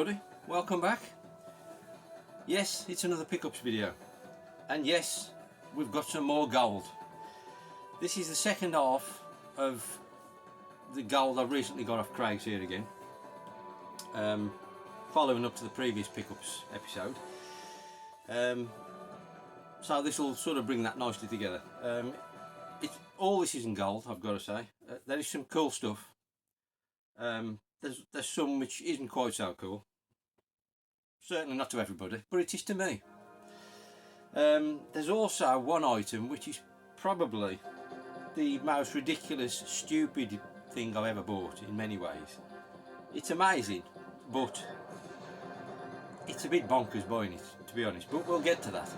everybody, welcome back. Yes, it's another pickups video, and yes, we've got some more gold. This is the second half of the gold I've recently got off Craig's here again, following up to the previous pickups episode. So this will sort of bring that nicely together. All this isn't gold, I've got to say. There is some cool stuff. There's some which isn't quite so cool. Certainly not to everybody, but it is to me. There's also one item which is probably the most ridiculous, stupid thing I've ever bought in many ways. It's amazing, but it's a bit bonkers buying it, to be honest, but we'll get to that.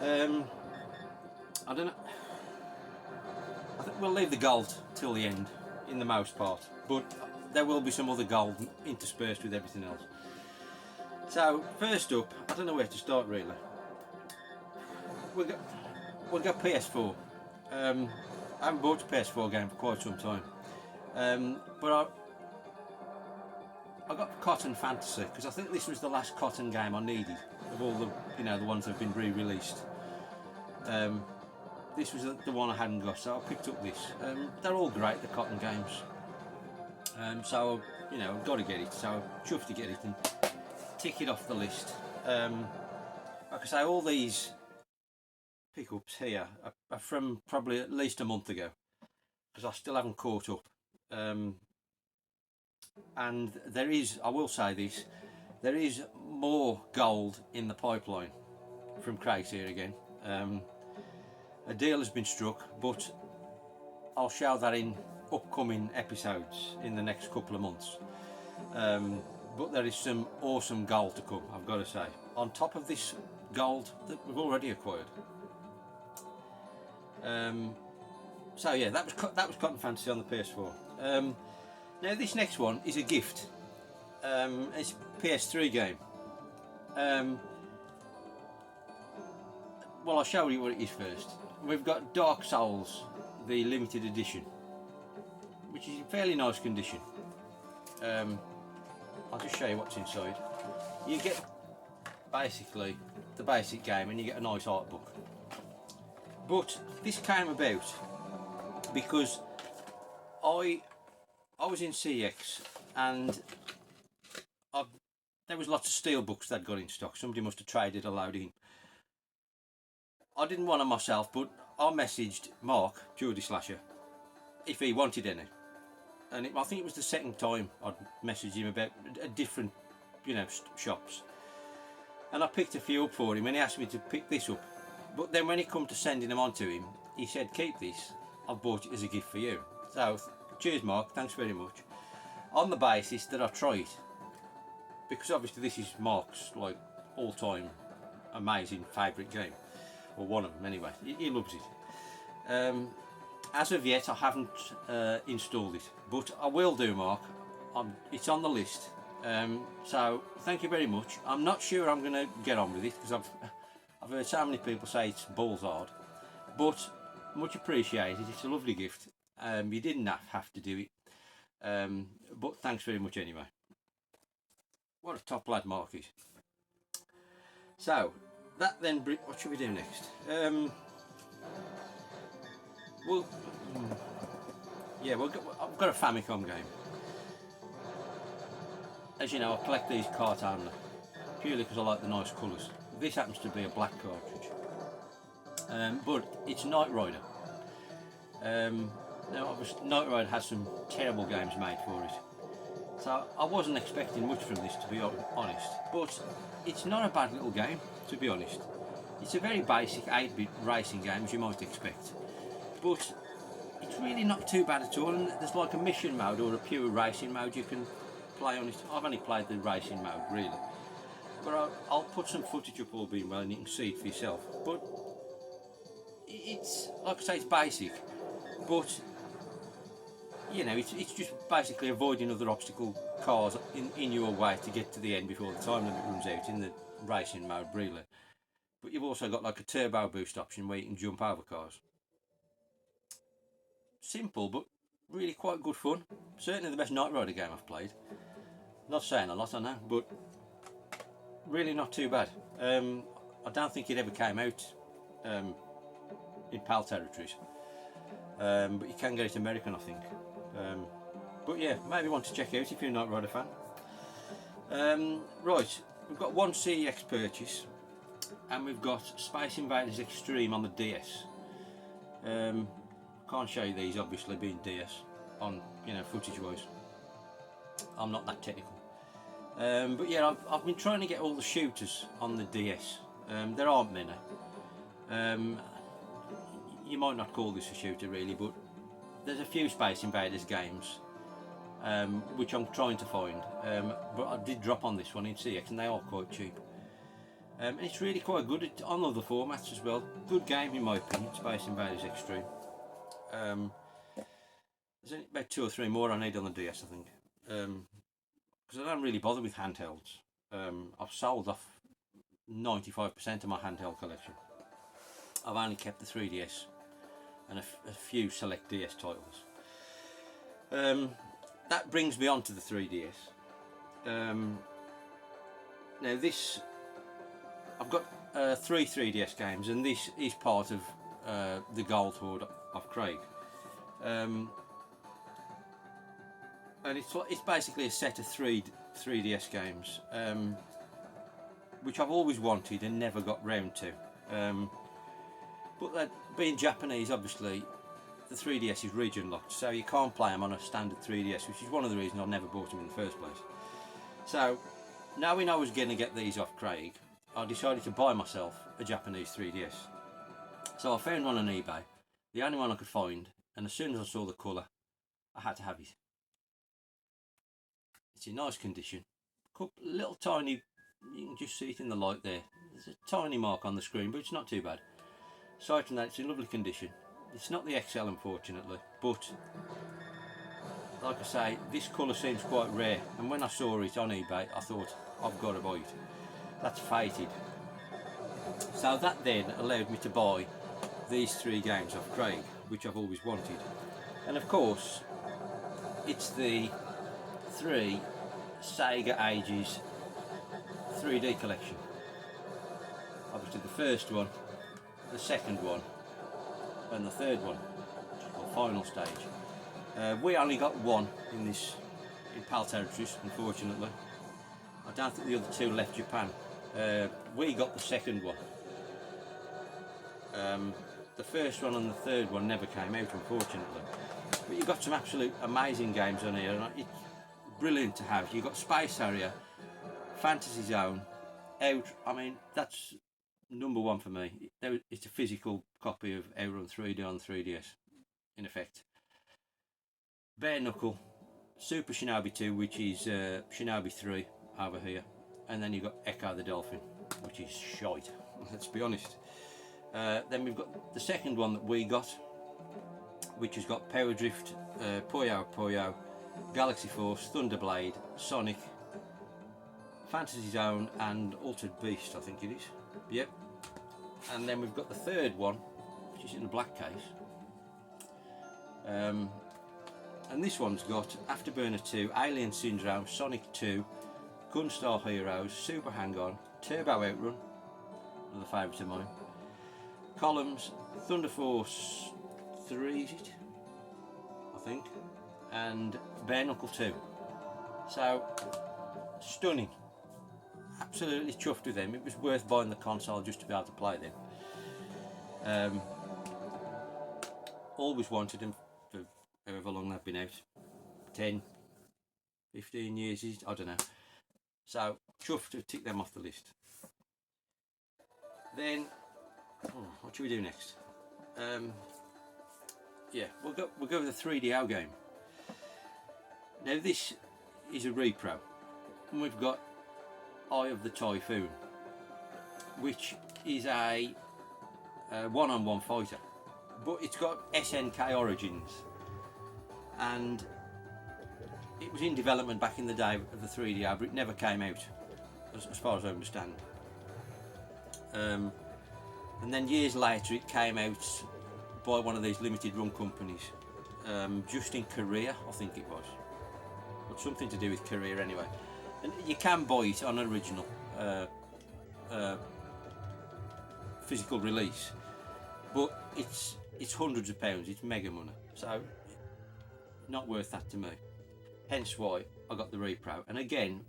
I don't know. I think we'll leave the gold till the end, in the most part, but there will be some other gold interspersed with everything else. So first up, I don't know where to start really. We'll go PS4. I haven't bought a PS4 game for quite some time, but I got Cotton Fantasy because I think this was the last Cotton game I needed of all the the ones that have been re-released. This was the one I hadn't got, so I picked up this. They're all great, the Cotton games. So I've got to get it. So I'm chuffed to get it and tick it off the list. Like I say, all these pickups here are from probably at least a month ago, because I still haven't caught up. And there is, I will say this, there is more gold in the pipeline from Craig's here again. A deal has been struck, but I'll show that in upcoming episodes in the next couple of months. But there is some awesome gold to come, I've got to say, on top of this gold that we've already acquired. So yeah, that was Cotton Fantasy on the PS4. Now this next one is a gift. It's a PS3 game. Well, I'll show you what it is first. We've got Dark Souls, the limited edition, which is in fairly nice condition. I'll just show you what's inside. You get basically the basic game and you get a nice art book. But this came about because I was in CX and there was lots of steel books that got in stock. Somebody must have traded a load in. I didn't want them myself, but I messaged Mark, Geordie Slasher, if he wanted any. And I think it was the second time I'd messaged him about a different, shops. And I picked a few up for him and he asked me to pick this up. But then when it come to sending them on to him, he said, keep this, I've bought it as a gift for you. So, cheers Mark, thanks very much. On the basis that I try it. Because obviously this is Mark's all-time amazing favourite game. Or one of them anyway, he loves it. As of yet I haven't installed it, but I will do, Mark. It's on the list, so thank you very much. I'm not sure I'm going to get on with it because I've heard so many people say it's balls hard, but much appreciated. It's a lovely gift. You didn't have to do it, but thanks very much anyway. What a top lad Mark is. So that then, what should we do next? I've got a Famicom game. As you know, I collect these cartoons purely because I like the nice colours. This happens to be a black cartridge, but it's Knight Rider. Now, obviously, Knight Rider has some terrible games made for it, so I wasn't expecting much from this, to be honest. But it's not a bad little game, to be honest. It's a very basic 8-bit racing game, as you might expect, but it's really not too bad at all. And there's like a mission mode or a pure racing mode you can play on it. I've only played the racing mode really, but I'll put some footage up all being well and you can see it for yourself. But it's, like I say, it's basic, but it's just basically avoiding other obstacle cars in your way to get to the end before the time limit runs out in the racing mode really. But you've also got like a turbo boost option where you can jump over cars. Simple, but really quite good fun. Certainly the best Knight Rider game I've played. Not saying a lot, I know, but really not too bad. I don't think it ever came out in PAL territories, but you can get it American, I think. But yeah, maybe want to check out if you're not Rider fan. Right, we've got one CEX purchase, and we've got Space Invaders Extreme on the DS. Can't show you these, obviously, being DS on, you know, footage wise. I'm not that technical. But yeah, I've been trying to get all the shooters on the DS. There aren't many. You might not call this a shooter really, but there's a few Space Invaders games which I'm trying to find. But I did drop on this one in CX, and they are quite cheap. And it's really quite good on other formats as well. Good game in my opinion, Space Invaders Extreme. There's only about 2 or 3 more I need on the DS, I think. Because I don't really bother with handhelds. I've sold off 95% of my handheld collection. I've only kept the 3DS and a few select DS titles. That brings me on to the 3DS. Now this, I've got 3 3DS games, and this is part of the Gold Hoard of Craig. And it's basically a set of 3DS games, which I've always wanted and never got round to. But being Japanese, obviously, the 3DS is region locked, so you can't play them on a standard 3DS, which is one of the reasons I've never bought them in the first place. So, knowing I was going to get these off Craig, I decided to buy myself a Japanese 3DS. So I found one on eBay, the only one I could find, and as soon as I saw the colour, I had to have it. It's in nice condition. Little tiny, you can just see it in the light there. There's a tiny mark on the screen, but it's not too bad. Aside from that, it's in lovely condition. It's not the XL, unfortunately, but like I say, this colour seems quite rare, and when I saw it on eBay, I thought, I've got to buy it. That's fated. So that then allowed me to buy these 3 games off Craig, which I've always wanted. And of course, it's the 3 Sega Ages 3D collection. Obviously the first one, the second one, and the third one, which is called Final Stage. We only got one in PAL territories, unfortunately. I don't think the other 2 left Japan. We got the second one. The first one and the third one never came out, unfortunately. But you've got some absolute amazing games on here, and it's brilliant to have. You've got Space Harrier, Fantasy Zone, Out. I mean, that's number 1 for me. It's a physical copy of Outrun 3D on 3DS, in effect. Bare Knuckle, Super Shinobi 2, which is Shinobi 3 over here, and then you've got Echo the Dolphin, which is shite, let's be honest. Then we've got the second one that we got, which has got Power Drift, Puyo Puyo, Galaxy Force, Thunderblade, Sonic, Fantasy Zone, and Altered Beast, I think it is. Yep. And then we've got the third one, which is in a black case. And this one's got Afterburner 2, Alien Syndrome, Sonic 2, Gunstar Heroes, Super Hang-On, Turbo Outrun, another favourite of mine, Columns, Thunder Force 3, is it? I think, and Bare Knuckle 2. So, stunning. Absolutely chuffed with them. It was worth buying the console just to be able to play them. Always wanted them for however long they've been out. 10, 15 years, I don't know. So, chuffed to tick them off the list. Then, what should we do next? Yeah, we'll go with the 3DO game. Now this is a repro, and we've got Eye of the Typhoon, which is a one-on-one fighter, but it's got SNK origins, and it was in development back in the day of the 3DO, but it never came out, as far as I understand. And then years later it came out by one of these limited run companies, just in Korea, I think it was, but something to do with Korea anyway. And you can buy it on original physical release, but it's hundreds of pounds. It's mega money, so not worth that to me. Hence why I got the Repro. And again,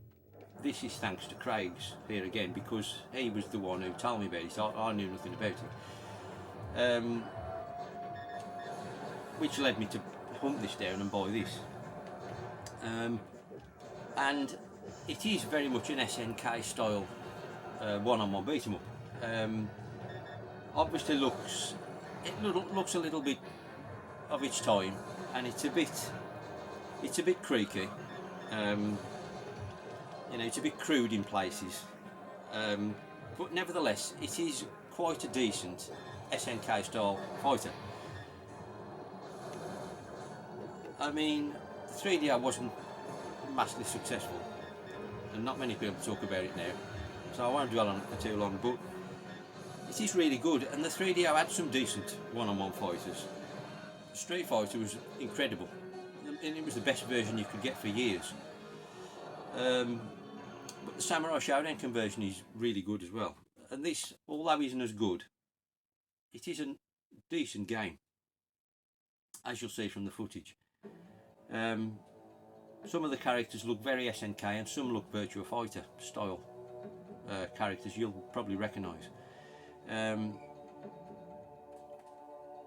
this is thanks to Craig's here again, because he was the one who told me about it. I knew nothing about it, which led me to hunt this down and buy this. And it is very much an SNK style one-on-one beat 'em up. Obviously looks a little bit of its time, and it's a bit creaky. You know, it's a bit crude in places, but nevertheless it is quite a decent SNK style fighter. I mean, 3DO wasn't massively successful, and not many people talk about it now, so I won't dwell on it for too long, but it is really good. And the 3DO had some decent one-on-one fighters. Street Fighter was incredible, and it was the best version you could get for years. But the Samurai Shodown conversion is really good as well. And this, although isn't as good, it is a decent game, as you'll see from the footage. Some of the characters look very SNK, and some look Virtua Fighter style characters you'll probably recognise.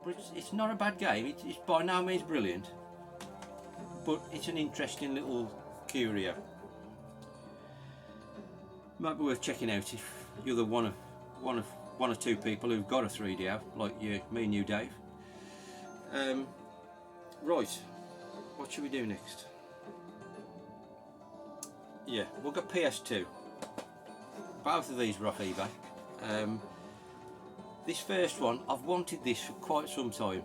But it's not a bad game. It's by no means brilliant, but it's an interesting little curio. Might be worth checking out if you're the one or two people who've got a 3DO, like me and you, Dave. Right, what should we do next? Yeah, we'll get PS2. Both of these were off eBay. This first one, I've wanted this for quite some time,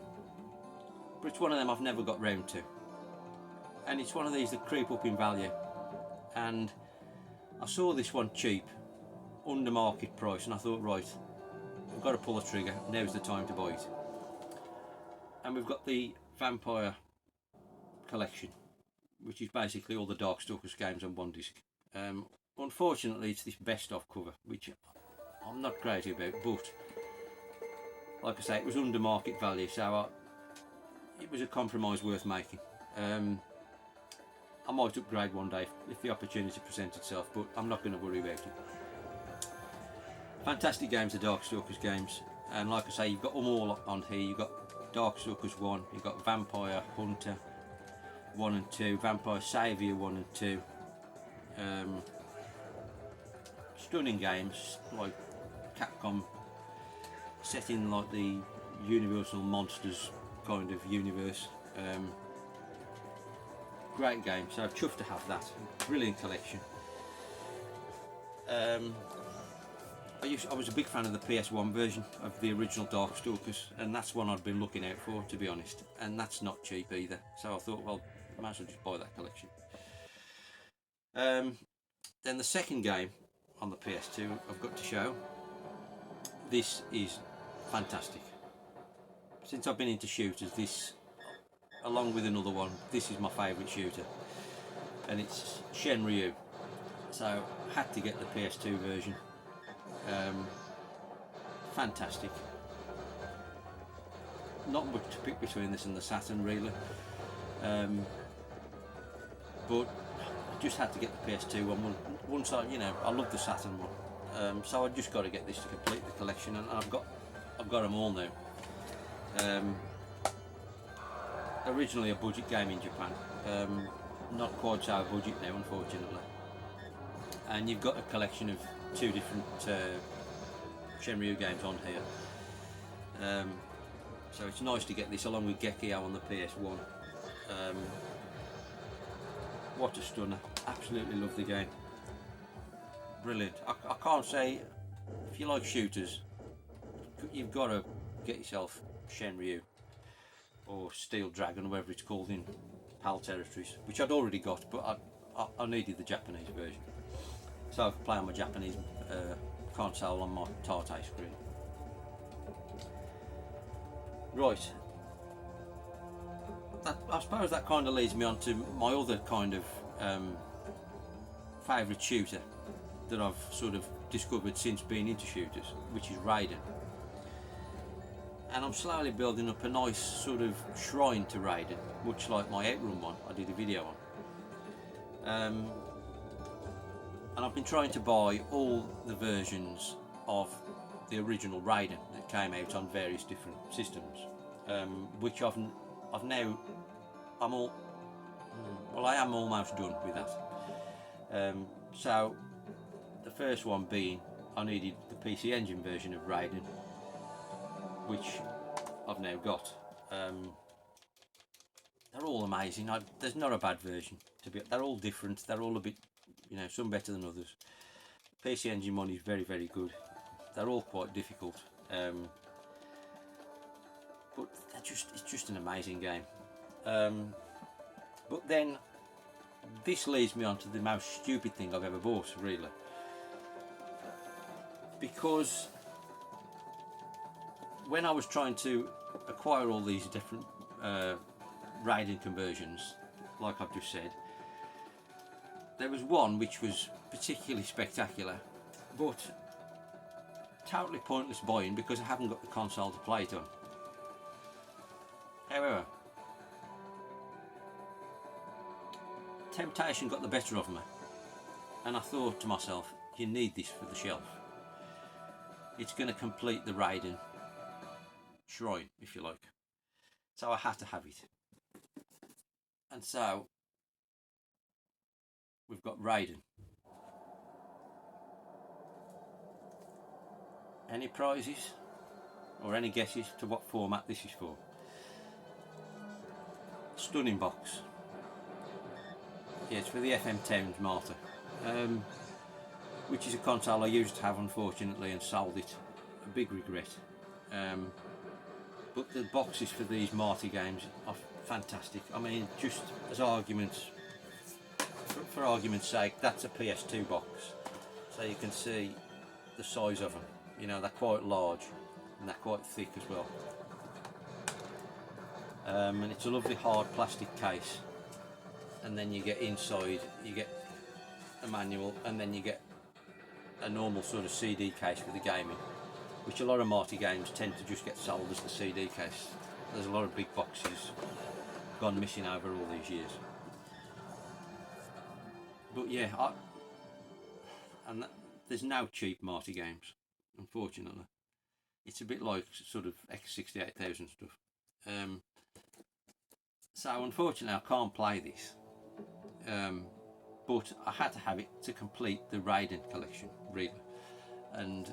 but it's one of them I've never got round to. And it's one of these that creep up in value. And I saw this one cheap, under market price, and I thought, right, I've got to pull the trigger, now's the time to buy it. And we've got the Vampire collection, which is basically all the Darkstalkers games on one disc. Unfortunately, it's this best of cover, which I'm not crazy about, but like I say, it was under market value, so it was a compromise worth making. I might upgrade one day if the opportunity presents itself, but I'm not going to worry about it. Fantastic games, the Darkstalkers games, and like I say, you've got them all on here. You've got Darkstalkers 1, you've got Vampire Hunter 1 and 2, Vampire Saviour 1 and 2. Stunning games, like Capcom set in like the Universal Monsters kind of universe. Great game, so I'm chuffed to have that. Brilliant collection. I was a big fan of the PS1 version of the original Darkstalkers, and that's one I'd been looking out for, to be honest, and that's not cheap either, so I thought, well, I might as well just buy that collection. Then the second game on the PS2 I've got to show. This is fantastic. Since I've been into shooters, this, along with another one, this is my favourite shooter, and it's Shenryu. So I had to get the PS2 version. Fantastic. Not much to pick between this and the Saturn really, but I just had to get the PS2 one. Once I love the Saturn one, so I just got to get this to complete the collection, and I've got them all now. Originally a budget game in Japan, not quite so budget now, unfortunately. And you've got a collection of two different Shenryu games on here. So it's nice to get this along with Gekio on the PS1. What a stunner. Absolutely love the game. Brilliant. I can't say, if you like shooters, you've got to get yourself Shenryu or Steel Dragon, whatever it's called in PAL territories, which I'd already got, but I needed the Japanese version. So I can play on my Japanese console on my Tate screen. Right, I suppose that kind of leads me on to my other kind of favourite shooter that I've sort of discovered since being into shooters, which is Raiden. And I'm slowly building up a nice sort of shrine to Raiden, much like my Outrun one I did a video on. And I've been trying to buy all the versions of the original Raiden that came out on various different systems, which I am almost done with that. So the first one being, I needed the PC Engine version of Raiden, which I've now got. They're all amazing. There's not a bad version. They're all different. They're all a bit, some better than others. The PC Engine one is very, very good. They're all quite difficult, but it's just an amazing game. But then this leads me on to the most stupid thing I've ever bought, really, because when I was trying to acquire all these different Raiden conversions, like I've just said, there was one which was particularly spectacular, but totally pointless buying because I haven't got the console to play it on. However, temptation got the better of me, and I thought to myself, you need this for the shelf. It's going to complete the Raiden shrine, if you like. So I had to have it. And so we've got Raiden. Any prizes or any guesses to what format this is for? Stunning box. Yeah, it's for the FM Towns Martyr, which is a console I used to have, unfortunately, and sold it. A big regret. But the boxes for these Marty games are fantastic. I mean, just as arguments, for argument's sake, that's a PS2 box, so you can see the size of them. They're quite large and they're quite thick as well. And it's a lovely hard plastic case, and then you get inside, you get a manual, and then you get a normal sort of CD case for the gaming, which a lot of Marty games tend to just get sold as the CD case. There's a lot of big boxes gone missing over all these years. But yeah, there's no cheap Marty games, unfortunately. It's a bit like sort of X68000 stuff. So unfortunately I can't play this, but I had to have it to complete the Raiden collection, really. And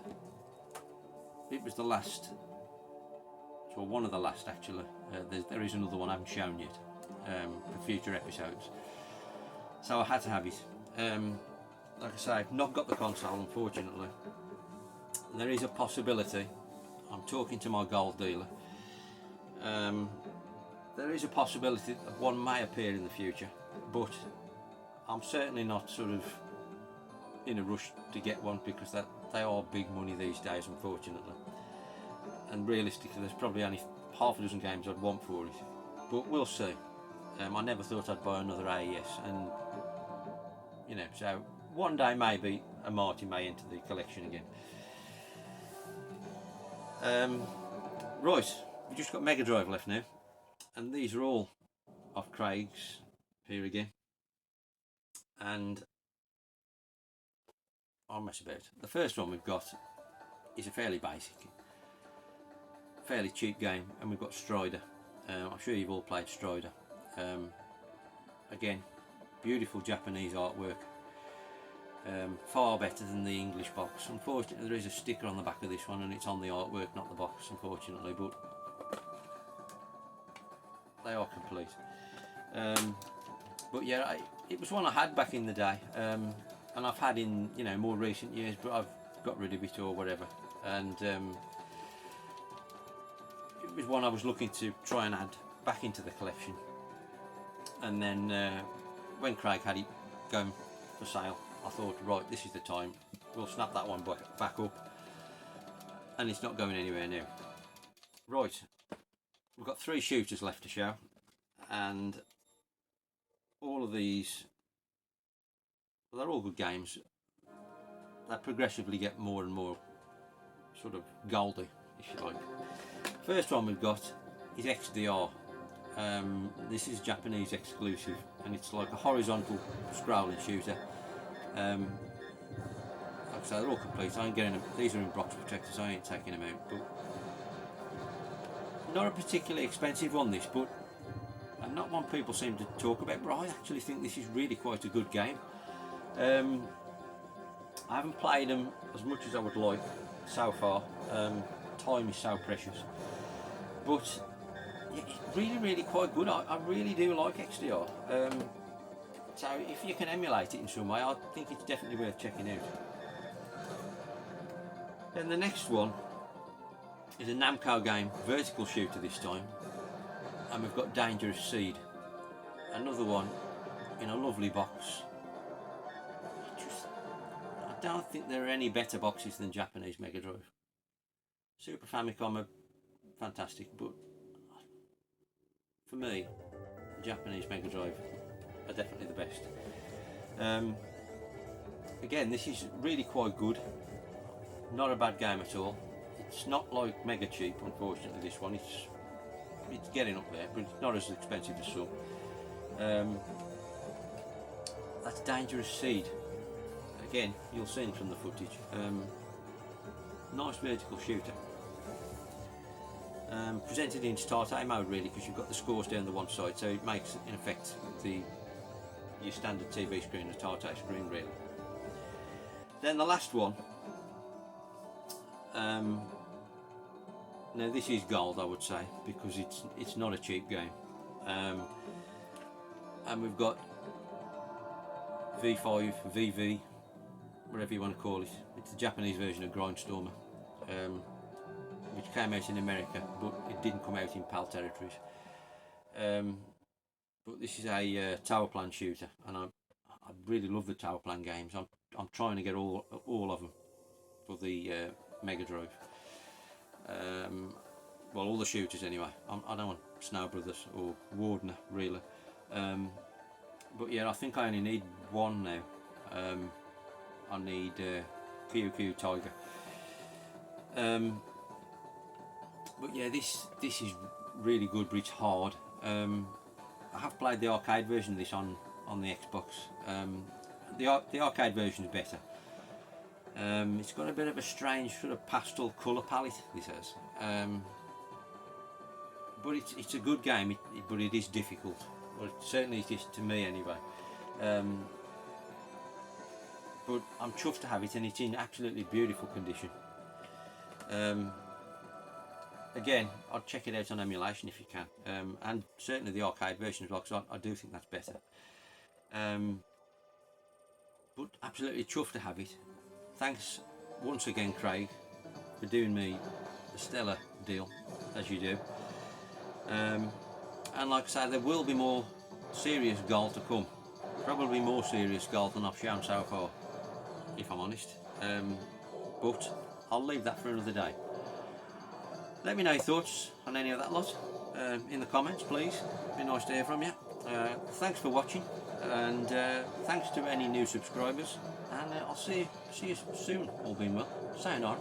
it was the last, well, one of the last actually. There is another one I haven't shown yet for future episodes. So I had to have it. Like I say, I've not got the console, unfortunately. There is a possibility, I'm talking to my gold dealer, there is a possibility that one may appear in the future, but I'm certainly not sort of in a rush to get one, because they are big money these days, unfortunately. And realistically, there's probably only half a dozen games I'd want for it, but we'll see. I never thought I'd buy another AES, and so one day maybe a Marty may enter the collection again. Right, we've just got Mega Drive left now, and these are all off Craig's here again, and I'll mess about. The first one we've got is a fairly basic, fairly cheap game, and we've got Strider. I'm sure you've all played Strider. Again, beautiful Japanese artwork, far better than the English box. Unfortunately, there is a sticker on the back of this one, and it's on the artwork, not the box, unfortunately, but they are complete. But yeah, it was one I had back in the day, and I've had in more recent years, but I've got rid of it or whatever. And it was one I was looking to try and add back into the collection. And then when Craig had it going for sale, I thought, right, this is the time, we'll snap that one back up, and it's not going anywhere now. Right, we've got 3 shooters left to show, and all of these Well, they're all good games. They progressively get more and more sort of goldy, if you like. First one we've got is XDR. This is Japanese exclusive, and it's like a horizontal scrolling shooter. Like I say, they're all complete. I ain't getting them. These are in box protectors. I ain't taking them out. But not a particularly expensive one, this, but and not one people seem to talk about. But I actually think this is really quite a good game. I haven't played them as much as I would like so far. Time is so precious, but yeah, it's really quite good. I really do like XDR. So if you can emulate it in some way, I think it's definitely worth checking out. Then the next one is a Namco game, vertical shooter this time, and we've got Dangerous Seed, another one in a lovely box. I don't think there are any better boxes than Japanese Mega Drive. Super Famicom are fantastic, but for me, the Japanese Mega Drive are definitely the best. Again, this is really quite good. Not a bad game at all. It's not like mega cheap, unfortunately. This one, it's getting up there, but it's not as expensive as some. That's Dangerous Seed. Again, you'll see it from the footage. Nice vertical shooter. Presented in start A mode really, because you've got the scores down the one side, so it makes in effect your standard TV screen a start A screen really. Then the last one. Now this is gold, I would say, because it's not a cheap game. And we've got V5, VV, whatever you want to call it. It's the Japanese version of Grindstormer, which came out in America, but it didn't come out in PAL territories. But this is a tower plan shooter, and I really love the tower plan games. I'm trying to get all of them for the Mega Drive. Well, all the shooters anyway. I don't want Snow Brothers or Wardener really. But yeah, I think I only need one now. I need QQ Tiger. But yeah, this is really good, but it's hard. I have played the arcade version of this on the Xbox. The arcade version is better. It's got a bit of a strange sort of pastel colour palette, this has. But it's a good game, but it is difficult. Well, certainly it is to me anyway. But I'm chuffed to have it, and it's in absolutely beautiful condition. Again, I'd check it out on emulation if you can, and certainly the arcade version as well, because I do think that's better. But absolutely chuffed to have it. Thanks once again, Craig, for doing me a stellar deal, as you do. And like I say, there will be more serious gold to come. Probably more serious gold than I've shown so far, if I'm honest. But I'll leave that for another day. Let me know your thoughts on any of that lot in the comments, please. It'd be nice to hear from you. Thanks for watching, and thanks to any new subscribers. And I'll see you soon, all being well. Sayonara.